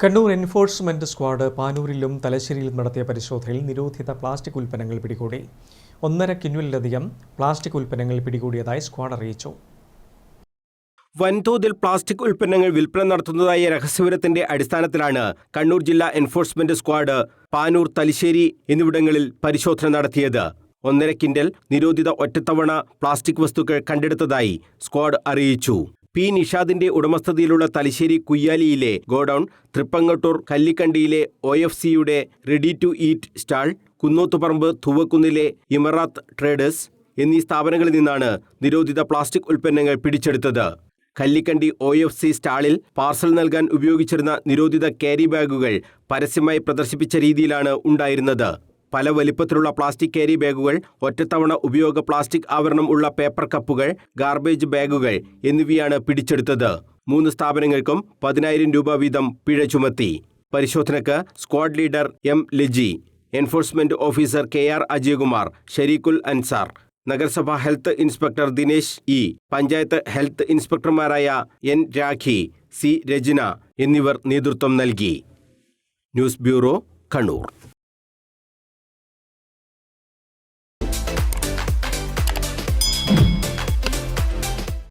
Kannur enforcement squad പാനൂരിലും തലശ്ശേരിയിലും നടത്തിയ പരിശോധനയിൽ നിരോധിത പ്ലാസ്റ്റിക് ഉൽപ്പന്നങ്ങൾ പിടികൂടി. 1.5 കിൻവലിലധികം പ്ലാസ്റ്റിക് ഉൽപ്പന്നങ്ങൾ പിടികൂടിയതായി സ്ക്വാഡ് അറിയിച്ചു. വൻതോതിൽ പ്ലാസ്റ്റിക് ഉൽപ്പന്നങ്ങൾ വിൽപ്പന നടത്തുന്നതായ രഹസ്യവിവരത്തിന്റെ അടിസ്ഥാനത്തിലാണ് കണ്ണൂർ ജില്ലാ എൻഫോഴ്സ്മെന്റ് സ്ക്വാഡ് പാനൂർ, തലശ്ശേരി എന്നിവിടങ്ങളിൽ പരിശോധന നടത്തിയത്. 1.5 കിൻഡൽ നിരോധിത ഒറ്റത്തവണ പ്ലാസ്റ്റിക് വസ്തുക്കൾ കണ്ടെടുത്തതായി സ്ക്വാഡ് അറിയിച്ചു. പി. നിഷാദിന്റെ ഉടമസ്ഥതയിലുള്ള തലശ്ശേരി കുയ്യാലിയിലെ ഗോഡൌൺ, തൃപ്പങ്ങോട്ടൂർ കല്ലിക്കണ്ടിയിലെ OFCയുടെ ready to eat stall, Kunnothuparamba തൂവക്കുന്നിലെ ഇമറാത്ത് ട്രേഡേഴ്സ് എന്നീ സ്ഥാപനങ്ങളിൽ നിന്നാണ് നിരോധിത പ്ലാസ്റ്റിക് ഉൽപ്പന്നങ്ങൾ പിടിച്ചെടുത്തത്. കല്ലിക്കണ്ടി OFC സ്റ്റാളിൽ പാർസൽ നൽകാൻ ഉപയോഗിച്ചിരുന്ന നിരോധിത ക്യാരി ബാഗുകൾ പരസ്യമായി പ്രദർശിപ്പിച്ച രീതിയിലാണ് ഉണ്ടായിരുന്നത്. പല വലിപ്പത്തിലുള്ള പ്ലാസ്റ്റിക് ക്യാരി ബാഗുകൾ, ഒറ്റത്തവണ ഉപയോഗ പ്ലാസ്റ്റിക് ആവരണം ഉള്ള പേപ്പർ കപ്പുകൾ, ഗാർബേജ് ബാഗുകൾ എന്നിവയാണ് പിടിച്ചെടുത്തത്. 3 സ്ഥാപനങ്ങൾക്കും 10,000 രൂപ വീതം പിഴ ചുമത്തി. പരിശോധനയ്ക്ക് squad leader M. Leji, enforcement officer KR Ajayakumar, Shareekhul Ansar, നഗരസഭാ health inspector Dinesh E, panchayat health ഇൻസ്പെക്ടർമാരായ N. രാഖി, C. രജന എന്നിവർ നേതൃത്വം നൽകി. News bureau, Kannur.